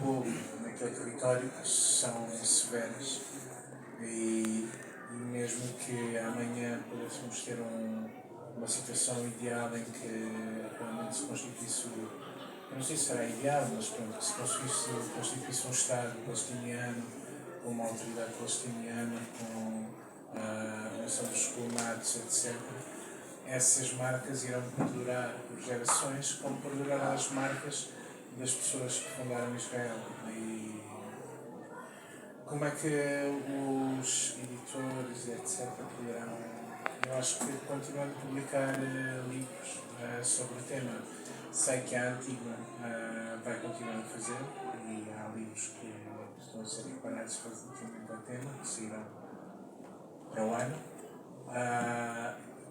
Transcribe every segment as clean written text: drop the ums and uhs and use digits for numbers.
povo naquele território que são severas e mesmo que amanhã pudéssemos ter uma situação ideal em que realmente se constituísse, eu não sei se será ideal, mas pronto, que se constituísse um Estado palestiniano, com uma autoridade palestiniana, com a relação dos colmados, etc. Essas marcas irão perdurar por gerações, como perdurarão as marcas das pessoas que fundaram Israel. E como é que os editores, etc., poderão, eu acho que continuando a publicar livros sobre o tema. Sei que a Antigua vai continuar a fazer, e há livros que estão a ser preparados relativamente ao tema, que sairão para o ano.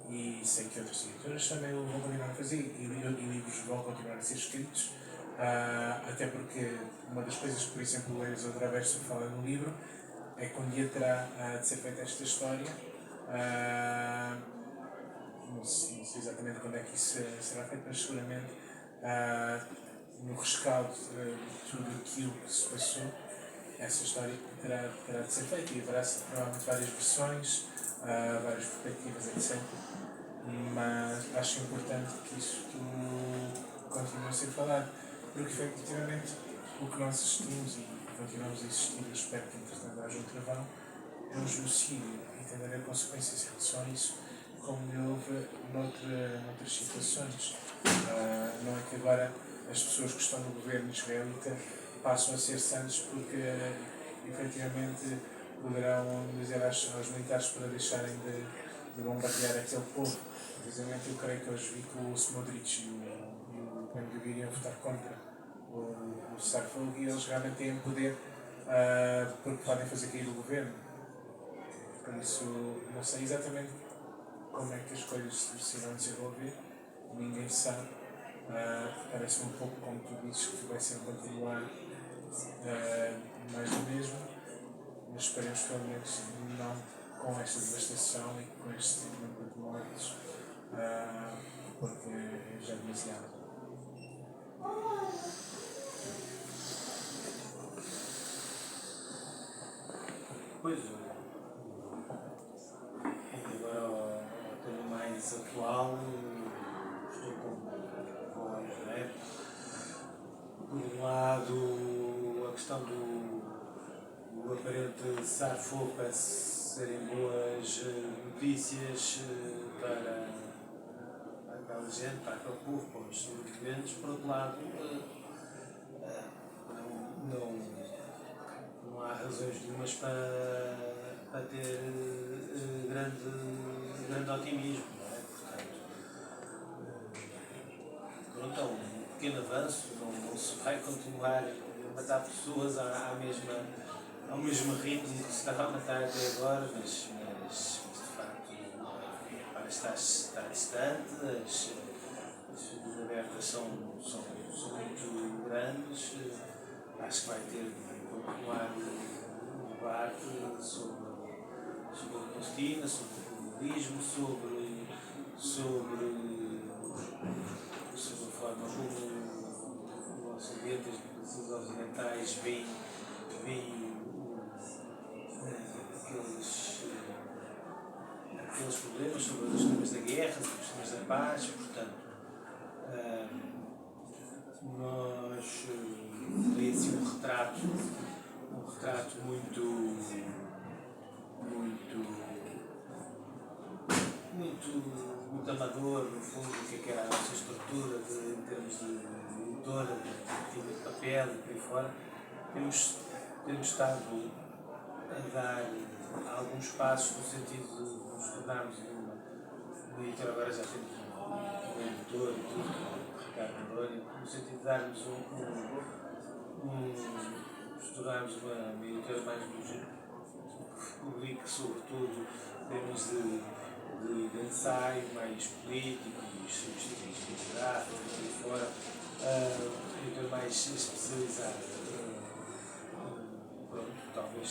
E sei que outras editoras também vão continuar a fazer, e livros vão continuar a ser escritos, até porque uma das coisas que, por exemplo, o Elis Outraverso fala no livro é que um dia terá de ser feita esta história. Não sei exatamente quando é que isso será feito, mas seguramente no rescaldo de tudo aquilo que se passou, essa história terá de ser feita, e haverá provavelmente várias versões, várias perspectivas, etc. Mas acho importante que isto continue a ser falado, porque efetivamente o que nós assistimos e continuamos a existir, e espero que entretanto haja um travão, é um genocídio, e tem de haver consequências em relação a isso, como houve noutras situações. Não é que agora as pessoas que estão no governo israelita passam a ser santos porque efetivamente poderão dizer aos militares para deixarem de bombardear aquele povo. Precisamente eu creio que hoje vi que o Smotrich e o Ben-Gvir iriam votar contra o cessar-fogo, e eles realmente têm poder porque podem fazer cair o governo. Por isso, não sei exatamente como é que as coisas se irão desenvolver, ninguém sabe. Parece-me um pouco como tu dizes, que vai ser continuar mais do mesmo, mas esperemos pelo menos não com esta devastação e com este número de mortes, porque é já demasiado. Pois, agora ao tema mais atual, estou com voz, não é? Por um lado, a questão do aparente cessar-fogo parece serem boas notícias para aquela gente, para aquele povo, para os sobreviventes. Por outro lado, não há razões nenhumas para ter grande otimismo, não é? Portanto, pronto, é um pequeno avanço, não se vai continuar a matar pessoas ao mesmo ritmo que se estava a matar até agora, mas de facto está distante, as feridas abertas são muito grandes. Acho que vai ter de continuar o debate sobre a Palestina, sobre o colonialismo, sobre a forma como os Ocidentes, os ocidentais veem aqueles problemas, sobre os temas da guerra, sobre os temas da paz. Portanto, nós teria assim um retrato muito amador, no fundo, do que era a nossa estrutura em termos de editora, de papel e por aí fora. Temos estado a dar alguns passos no sentido de nos tornarmos uma editora. Agora já temos um editor e tudo, Ricardo Andoni, no sentido de darmos nos tornarmos uma editora mais que publique sobretudo temas de ensaio mais políticos, gráficos e por aí fora, editora mais especializada. Pronto, talvez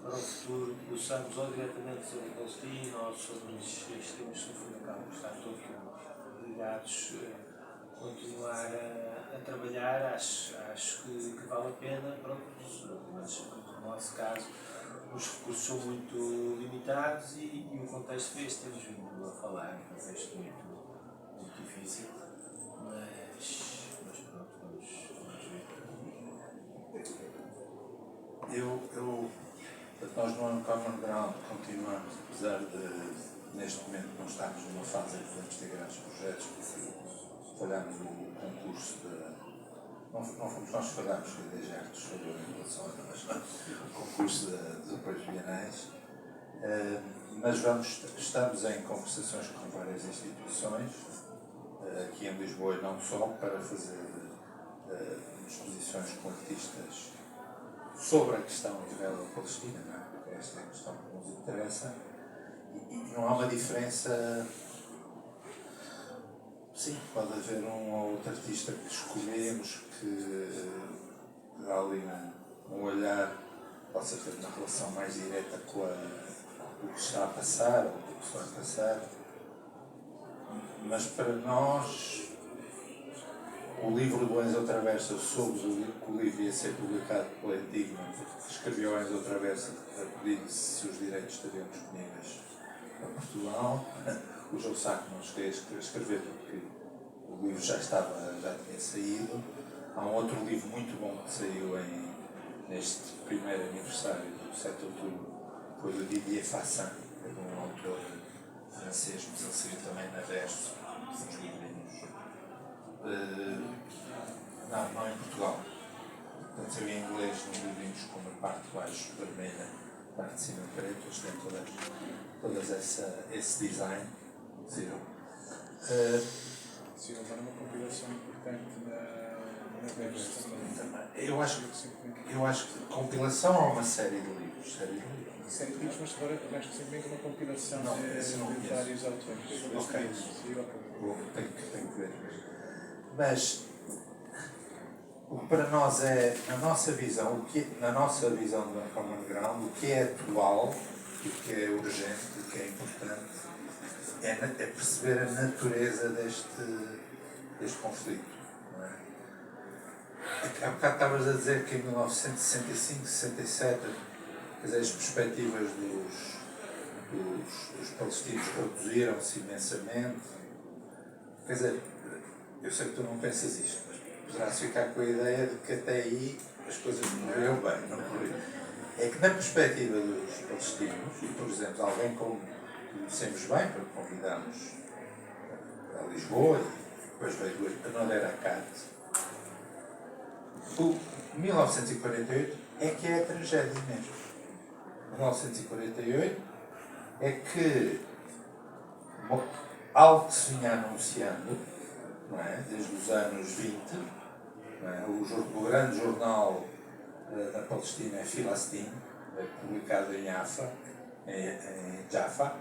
para o futuro possamos ou diretamente sobre a Palestina ou sobre os temas que acabam de estar todos ligados continuar a trabalhar, acho que vale a pena, pronto, mas no nosso caso os recursos são muito limitados e o contexto que este temos vindo a falar, um contexto muito difícil, mas pronto, vamos ver. Nós no Uncommon Ground continuamos, apesar de neste momento não estarmos numa fase em que podemos ter grandes projetos, porque falhamos no concurso de. Não fomos nós que falhámos, foi a DGERT, falhou em relação a nós, o concurso dos apoios bienais. Mas estamos em conversações com várias instituições, aqui em Lisboa e não só, para fazer exposições com artistas sobre a questão israelo-palestina, não é? Porque esta é a questão que nos interessa, e não há uma diferença. Sim, pode haver um ou outro artista que escolhemos que dá ali um olhar, possa ter uma relação mais direta com o que está a passar ou o que se vai passar, mas para nós o livro do Enzo Traversa, soube que o livro ia ser publicado pela Enigma, que escreveu o Enzo Traversa a pedir se os direitos estariam disponíveis para Portugal. O João Sá não queria escrever porque o livro já tinha saído. Há um outro livro muito bom que saiu neste primeiro aniversário do 7 de outubro, foi do Didier Fassin, que é um autor francês, mas ele saiu também na Verso, uns livrinhos. Não em Portugal. Portanto, saiu em inglês nos livrinhos com a parte de baixo vermelha, a parte de cima preta, eles têm todas esse design. Sim, agora uma compilação importante na Verso também. Eu acho que compilação há uma série de livros. Série de livros, mas agora mais recentemente uma compilação de vários autores. Ok. Tenho que ver. Mas o que para nós é, na nossa visão do Uncommon Ground, o que é atual, o que é urgente, o que é importante, é perceber a natureza deste conflito. Não é? Há bocado estavas a dizer que em 1965, 67, quer dizer, as perspectivas dos palestinos reduziram-se imensamente. Quer dizer, eu sei que tu não pensas isto, mas poderás ficar com a ideia de que até aí as coisas correram bem, não correram. É que na perspectiva dos palestinos, e por exemplo, alguém como conhecemos bem, porque convidámos a Lisboa e depois veio a Nodeira Acat, o 1948 é que é a tragédia mesmo. 1948 é que algo que se vinha anunciando, não é? Desde os anos 20, não é? O grande jornal da Palestina é Filastin, publicado em Jaffa,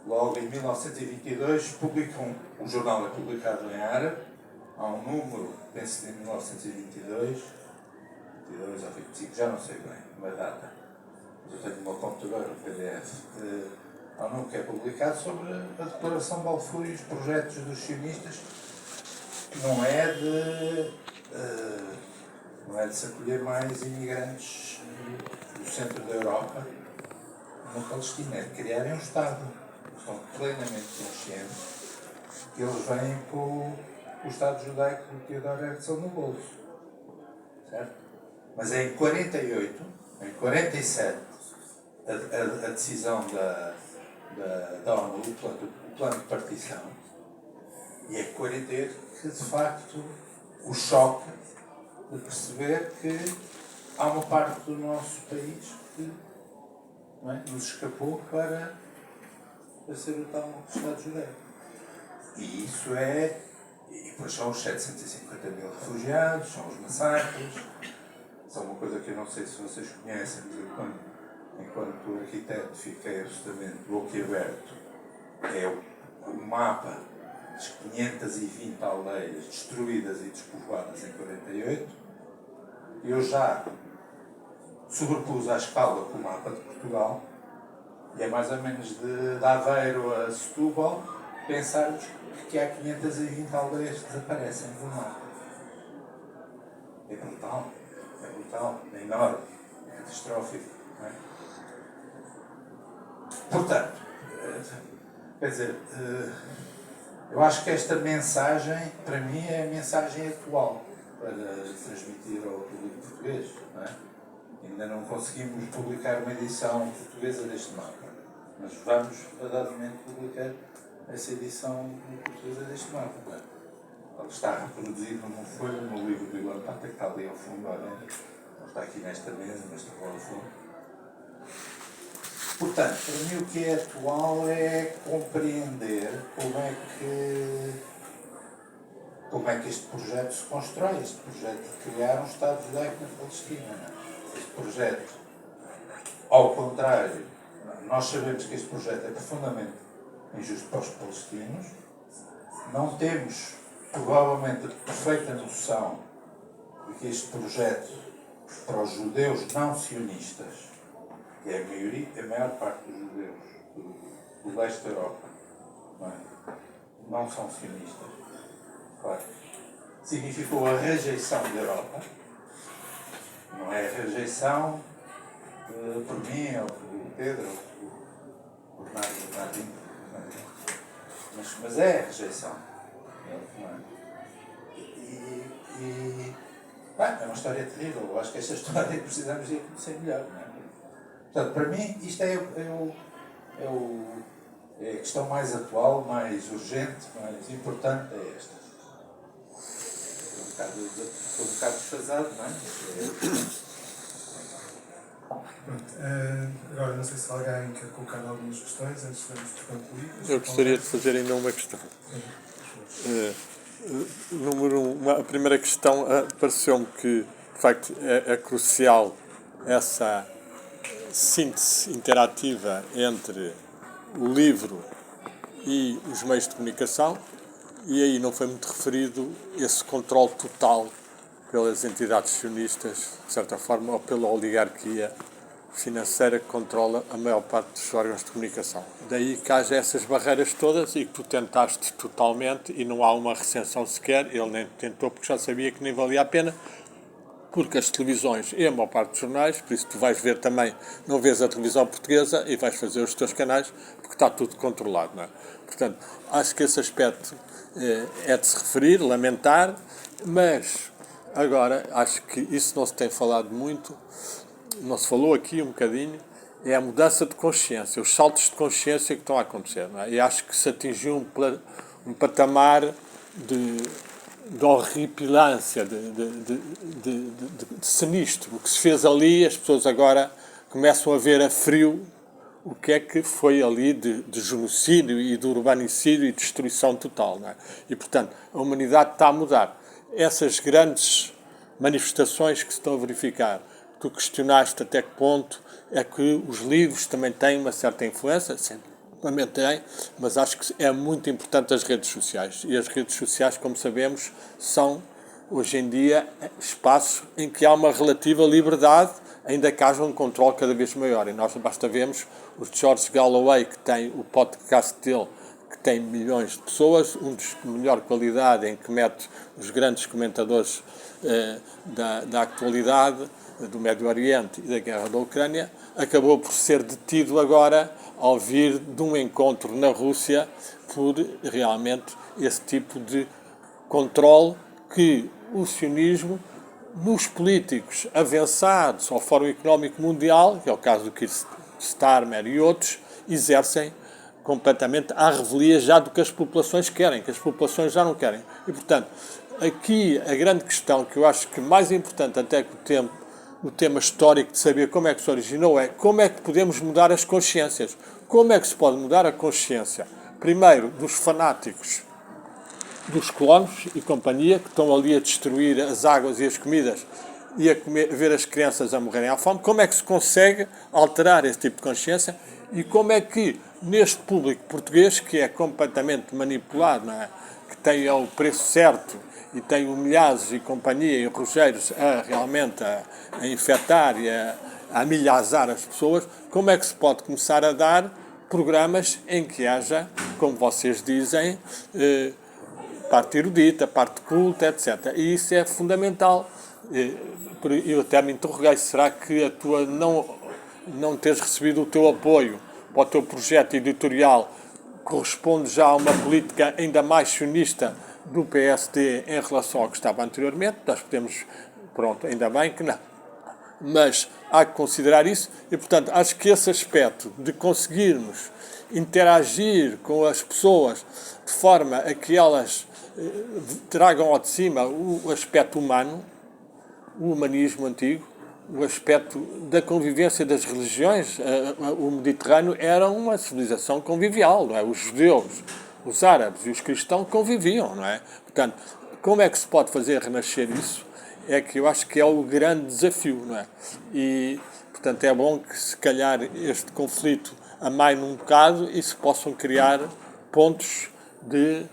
logo em 1922 o jornal é publicado em árabe, há um número, penso de 1922, 22 ou 25, já não sei bem, uma data, mas eu tenho uma computadora, um PDF, há um número que é publicado sobre a declaração de Balfour e os projetos dos sionistas, que não é de se acolher mais imigrantes do centro da Europa na Palestina, é de criarem um Estado. Estão plenamente conscientes que eles vêm com o Estado judaico do Theodor Herzl no bolso. Certo? Mas é em 48, em 47, a decisão da ONU, o plano de partição, e é 48 que de facto o choque de perceber que há uma parte do nosso país que não é, nos escapou para ser o tal Estado judaico. E isso é. E depois são os 750 mil refugiados, são os massacres, são uma coisa que eu não sei se vocês conhecem, mas enquanto arquiteto fiquei absolutamente boquiaberto. É o mapa das 520 aldeias destruídas e despovoadas em 48. Eu já sobrepus à escala com o mapa de Portugal, e é mais ou menos de Aveiro a Setúbal, pensarmos que há 520 aldeias que desaparecem do mapa. É brutal, é enorme, é catastrófico. Não é? Portanto, quer dizer, eu acho que esta mensagem, para mim, é a mensagem atual para transmitir ao público português. Não é? Ainda não conseguimos publicar uma edição portuguesa deste mapa, mas vamos, verdadeiramente, publicar essa edição portuguesa deste mapa. Não é? Ele está reproduzido num folho, no livro do Ilan Pata, que está ali ao fundo, lá dentro. Não está aqui nesta mesa, mas está lá ao fundo. Portanto, para mim o que é atual é compreender como é que este projeto se constrói, este projeto de criar um Estado judaico na Palestina. Este projeto, ao contrário, nós sabemos que este projeto é profundamente injusto para os palestinos, não temos provavelmente a perfeita noção de que este projeto para os judeus não sionistas, que é a maior parte dos judeus do leste da Europa, não são sionistas. Claro. Significou a rejeição da Europa, não é a rejeição por mim, ou por Pedro, ou por Bernardino, mas é a rejeição. Não é? É uma história terrível. Eu acho que esta história precisamos de conhecer melhor. Não é? Portanto, para mim, isto é a questão mais atual, mais urgente, mais importante é esta. Estou um bocado desfasado, não é? Agora, não sei se alguém quer colocar algumas questões antes de concluir. Eu gostaria de fazer ainda uma questão. Número 1, a primeira questão, pareceu-me que, de facto, é crucial essa síntese interativa entre o livro e os meios de comunicação, e aí não foi muito referido esse controle total pelas entidades sionistas, de certa forma, ou pela oligarquia financeira que controla a maior parte dos órgãos de comunicação. Daí que haja essas barreiras todas e que tu tentaste totalmente e não há uma recensão sequer, ele nem tentou porque já sabia que nem valia a pena, porque as televisões e a maior parte dos jornais, por isso tu vais ver também, não vês a televisão portuguesa e vais fazer os teus canais porque está tudo controlado, não é? Portanto, acho que esse aspecto é de se referir, lamentar, mas agora acho que isso não se tem falado muito, não se falou aqui um bocadinho, é a mudança de consciência, os saltos de consciência que estão a acontecer, não é? E acho que se atingiu um patamar de horripilância, de sinistro. O que se fez ali, as pessoas agora começam a ver a frio o que é que foi ali de genocídio e de urbanicídio e destruição total, não é? E, portanto, a humanidade está a mudar. Essas grandes manifestações que se estão a verificar, tu questionaste até que ponto é que os livros também têm uma certa influência, também têm, mas acho que é muito importante as redes sociais. E as redes sociais, como sabemos, são, hoje em dia, espaços em que há uma relativa liberdade, ainda que haja um controle cada vez maior. E nós basta vermos o George Galloway, que tem o podcast dele, que tem milhões de pessoas, um dos de melhor qualidade, em que mete os grandes comentadores da atualidade, do Médio Oriente e da guerra da Ucrânia, acabou por ser detido agora ao vir de um encontro na Rússia por realmente esse tipo de controle que o sionismo nos políticos avançados ao Fórum Económico Mundial, que é o caso do Keir Starmer e outros, exercem completamente à revelia já do que as populações querem, que as populações já não querem. E, portanto, aqui a grande questão que eu acho que mais importante até que o tema histórico de saber como é que se originou é como é que podemos mudar as consciências. Como é que se pode mudar a consciência? Primeiro, dos fanáticos, dos colonos e companhia, que estão ali a destruir as águas e as comidas e a ver as crianças a morrerem à fome. Como é que se consegue alterar esse tipo de consciência? E como é que, neste público português, que é completamente manipulado, não é? Que tem o preço certo e tem o Milhazes e companhia e o Rogeiros realmente a infectar e a amilhazar as pessoas, como é que se pode começar a dar programas em que haja, como vocês dizem, parte erudita, parte culta, etc. E isso é fundamental. Eu até me interroguei, será que a tua não teres recebido o teu apoio para o teu projeto editorial corresponde já a uma política ainda mais sionista do PSD em relação ao que estava anteriormente? Nós podemos, pronto, ainda bem que não. Mas há que considerar isso e, portanto, acho que esse aspecto de conseguirmos interagir com as pessoas de forma a que elas tragam ao de cima o aspecto humano, o humanismo antigo, o aspecto da convivência das religiões. O Mediterrâneo era uma civilização convivial, não é? Os judeus, os árabes e os cristãos conviviam, não é? Portanto, como é que se pode fazer renascer isso? É que eu acho que é o grande desafio, não é? E, portanto, é bom que, se calhar, este conflito amaine um bocado e se possam criar pontos de,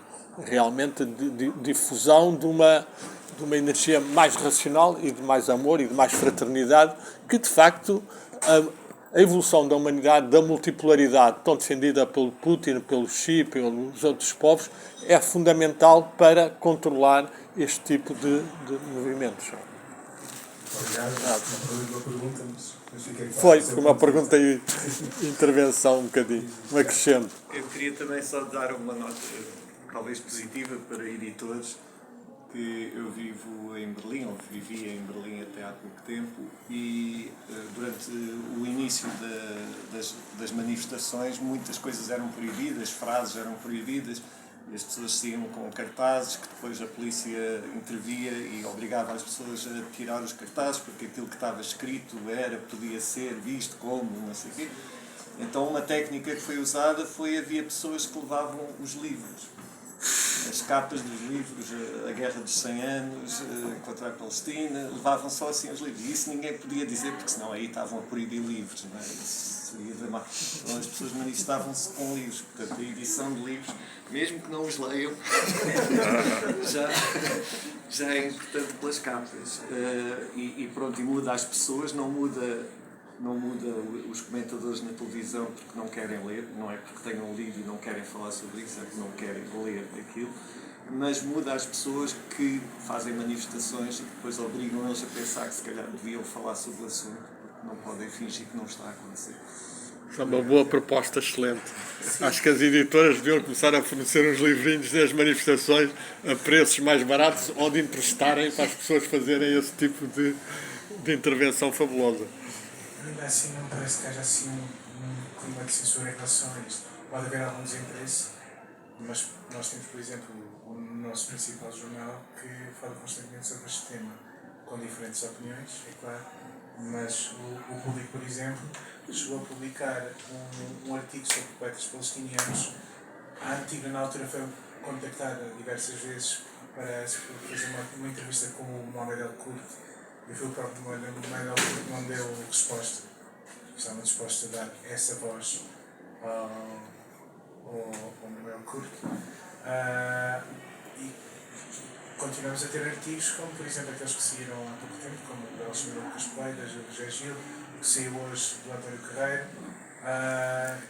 realmente, de difusão de uma energia mais racional e de mais amor e de mais fraternidade, que de facto a evolução da humanidade, da multipolaridade tão defendida pelo Putin, pelo Xi, pelos outros povos, é fundamental para controlar este tipo de movimentos. Obrigado. Uma pergunta, mas fiquei Foi uma pergunta e intervenção um bocadinho, um acrescento. Eu queria também só dar uma nota, talvez positiva, para editores, que eu vivo em Berlim, ou vivia em Berlim até há pouco tempo, e durante o início das manifestações muitas coisas eram proibidas, frases eram proibidas, e as pessoas saíam com cartazes que depois a polícia intervia e obrigava as pessoas a tirar os cartazes porque aquilo que estava escrito podia ser visto como, não sei o quê. Então uma técnica que foi usada havia pessoas que levavam os livros, as capas dos livros, a Guerra dos 100 Anos, contra a Palestina, levavam só assim os livros. E isso ninguém podia dizer, porque senão aí estavam a proibir livros, não é? Isso seria dramático. Então as pessoas manifestavam-se com livros, portanto a edição de livros, mesmo que não os leiam, já é importante pelas capas. E pronto, e muda as pessoas, não muda os comentadores na televisão porque não querem ler, não é porque tenham lido e não querem falar sobre isso, é porque não querem ler aquilo, mas muda as pessoas que fazem manifestações e que depois obrigam eles a pensar que se calhar deviam falar sobre o assunto, porque não podem fingir que não está a acontecer. É uma boa proposta, excelente. Acho que as editoras deviam começar a fornecer uns livrinhos das manifestações a preços mais baratos ou de emprestarem para as pessoas fazerem esse tipo de intervenção fabulosa. Ainda assim, não parece que haja assim um clima de censura em relação a isto. Pode haver algum desinteresse, mas nós temos, por exemplo, o nosso principal jornal que fala constantemente sobre este tema, com diferentes opiniões, é claro, mas o Público, por exemplo, chegou a publicar um artigo sobre poetas palestinianos. A Antiga, na altura, foi contactada diversas vezes para fazer uma entrevista com o Mohamed El-Kurd. E foi o próprio Mohamed El-Kurd que não deu resposta. Estava disposto a dar essa voz ao Mohamed El-Kurd. E continuamos a ter artigos como, por exemplo, aqueles que saíram há pouco tempo, como o do Alexandre Lucas Pereira, do José Gil, que saiu hoje do António Carreiro,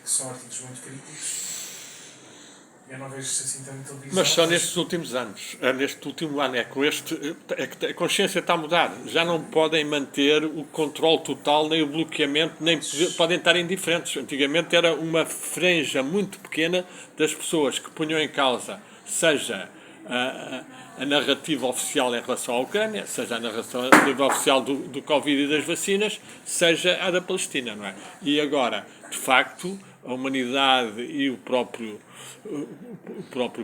que são artigos muito críticos. Eu não vejo isso assim tanto televisão. Mas só nestes últimos anos, neste último ano, é que a consciência está a mudar. Já não podem manter o controle total, nem o bloqueamento, nem podem estar indiferentes. Antigamente era uma franja muito pequena das pessoas que punham em causa, seja a narrativa oficial em relação à Ucrânia, seja a narrativa oficial do Covid e das vacinas, seja a da Palestina, não é? E agora, de facto, a humanidade e o próprio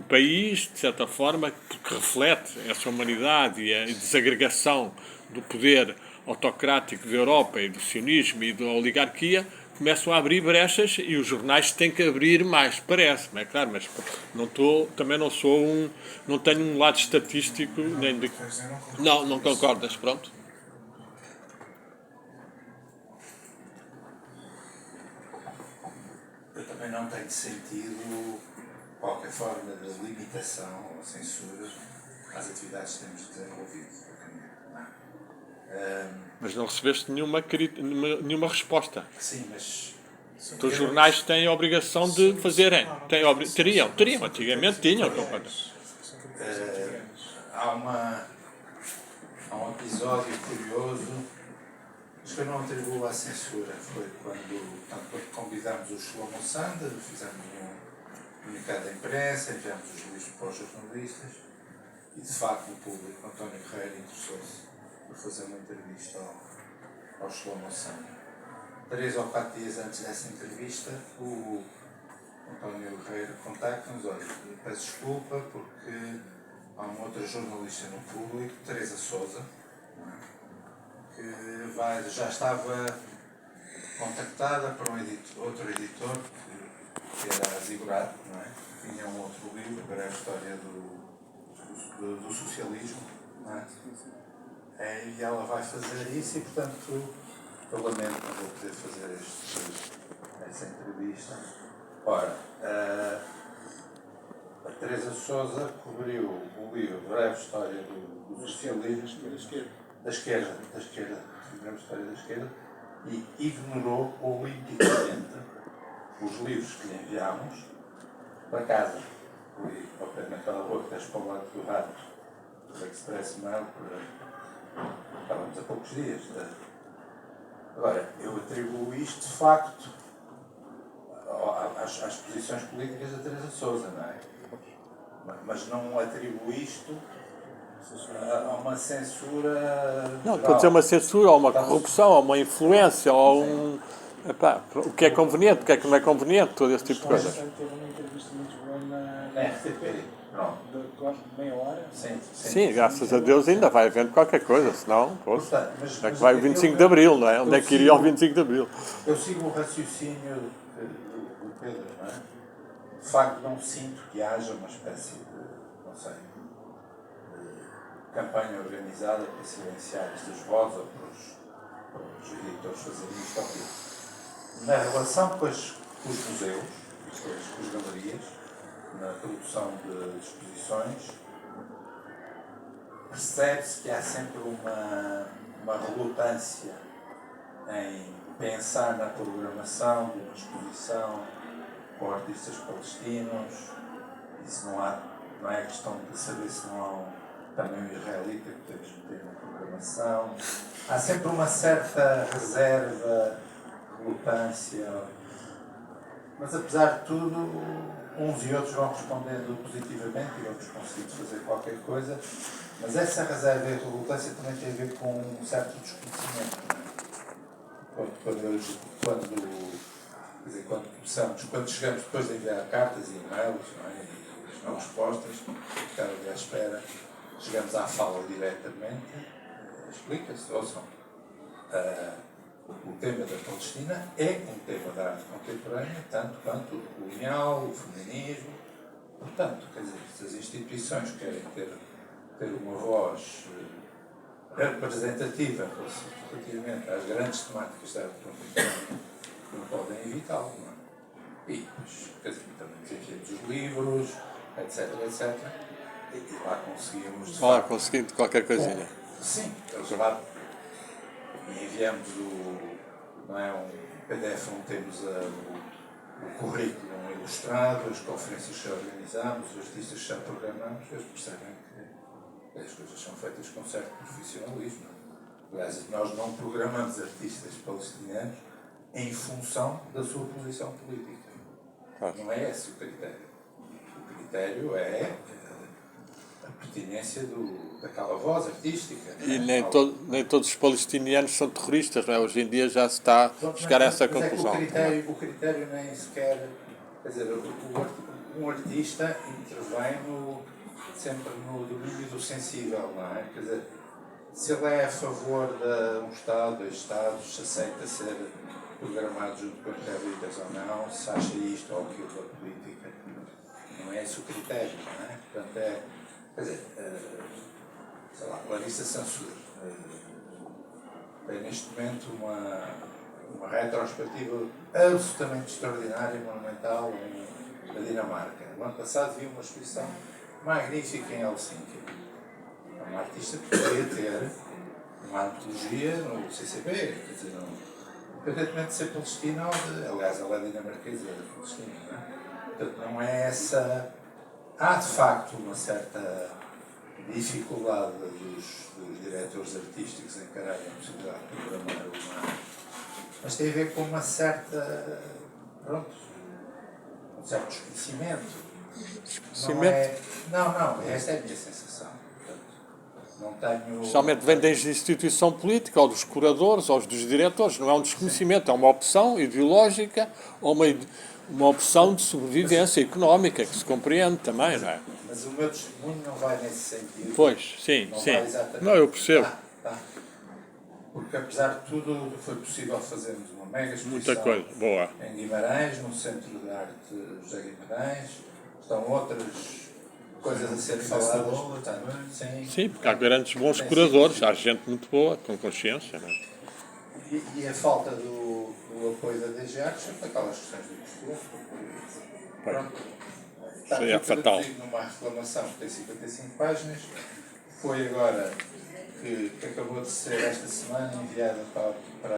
país, de certa forma, que reflete essa humanidade e a desagregação do poder autocrático da Europa e do sionismo e da oligarquia, começam a abrir brechas e os jornais têm que abrir mais, parece-me, é claro, mas também não sou não tenho um lado estatístico, nem de... Não concordas, pronto. Eu também não tenho sentido qualquer forma de limitação ou censura às atividades que temos desenvolvido. Mas não recebeste nenhuma resposta. Sim, mas Os jornais têm a obrigação de fazerem. Teriam, antigamente tinham. Há um episódio curioso, mas que eu não atribuo à censura. Foi quando convidámos o Shlomo Sander, fizemos um comunicado de imprensa, enviámos os livros para os jornalistas e, de facto, o público, António Ferreira, interessou-se por fazer uma entrevista ao Shlomo Sander. 3 ou 4 dias antes dessa entrevista, o António Ferreira contacta-nos: olha, peço desculpa porque há uma outra jornalista no público, Teresa Sousa, que já estava contactada por outro editor que era a Ziggurat, não é? Tinha um outro livro, que era a história do socialismo, não é? E ela vai fazer isso e, portanto, eu lamento não vou poder fazer essa entrevista. Ora, a Teresa Sousa cobriu o livro Breve História do Socialismo da esquerda, breve História da esquerda, e ignorou olimpicamente os livros que lhe enviámos para casa. Fui ao pé naquela rua que está para o lado do Rato, do Express Mail, estávamos há poucos dias. Agora, eu atribuo isto de facto às posições políticas da Teresa Sousa, não é? Mas não atribuo isto a uma censura. Não, pode dizer uma censura, ou uma corrupção, ou uma influência, ou o que é conveniente, o que é que não é conveniente, todo esse tipo de coisas. Teve uma entrevista muito boa Na RTP, pronto. de meia hora. Sim, graças a Deus ainda vai havendo qualquer coisa, senão, Portanto, onde é que vai o 25 de Abril, não é? Onde é que iria o 25 de Abril? Eu sigo o raciocínio do Pedro, não é? De facto, não sinto que haja uma espécie de, não sei, de campanha organizada para silenciar estas vozes ou para os editores fazerem isto ou aquilo. Na relação com os museus, com as galerias, na produção de exposições, percebe-se que há sempre uma relutância em pensar na programação de uma exposição com artistas palestinos. Isso não é questão de saber se não há também um israelita que temos que ter na programação. Há sempre uma certa reserva, relutância, mas apesar de tudo, uns e outros vão respondendo positivamente e vamos conseguindo fazer qualquer coisa, mas essa reserva e relutância também tem a ver com um certo desconhecimento. Quando chegamos depois de enviar cartas e e-mails, não respostas, ficar ali à espera, chegamos à fala diretamente, explica-se, ouçam. O tema da Palestina é um tema da arte contemporânea, tanto quanto o colonial, o feminismo. Portanto, quer dizer, se as instituições querem ter uma voz representativa relativamente às grandes temáticas da arte contemporânea, não podem evitá-lo, não é? E, quer dizer, também enviamos os livros, etc. E lá conseguimos. Lá conseguindo qualquer coisinha. Sim, eles lá enviamos um PDF onde temos o currículo ilustrado, as conferências que já organizamos, os artistas que já programamos, eles percebem que as coisas são feitas com certo profissionalismo. Aliás, nós não programamos artistas palestinianos em função da sua posição política. Não é esse o critério. O critério é a pertinência daquela voz artística. E nem todos os palestinianos são terroristas, não é? Hoje em dia já se está a chegar a essa conclusão. O critério nem sequer. Quer dizer, um artista intervém sempre no domínio do sensível, não é? Quer dizer, se ele é a favor de um Estado, dois Estados, se aceita ser programado junto com israelitas ou não, se acha isto ou aquilo da política, não é esse o critério, não é? Portanto, quer dizer, sei lá, Larissa Sansur tem neste momento uma retrospectiva absolutamente extraordinária e monumental na Dinamarca. No ano passado vi uma exposição magnífica em Helsinki. É uma artista que poderia ter uma antologia no CCB, quer dizer, independentemente de ser palestina ou de. Aliás, ela é dinamarquesa, é palestina, não é? Portanto, não é essa. Há de facto uma certa dificuldade dos diretores artísticos em encararem a possibilidade de programar uma. Mas tem a ver com uma certa. Pronto. Um certo desconhecimento. Não, esta é a minha sensação. Portanto, não tenho. Especialmente vem da instituição política, ou dos curadores, ou dos diretores. Não é um desconhecimento, é uma opção ideológica ou uma opção de sobrevivência económica, que se compreende também, não é? Mas o meu testemunho não vai nesse sentido. Pois, sim, não sim. Vai exatamente. Não, eu percebo. Tá. Porque apesar de tudo foi possível fazermos uma mega exposição Muita coisa, boa. em Guimarães, no Centro de Arte José Guimarães. Estão outras coisas a ser faladas. Portanto, Sim, porque há grandes bons curadores, há gente muito boa, com consciência, não é? E a falta do apoio da DG Artes são aquelas questões do custo. Pronto. Está Isso aí é tudo fatal. traduzido numa reclamação que tem 55 páginas. Foi agora que acabou de ser esta semana enviada para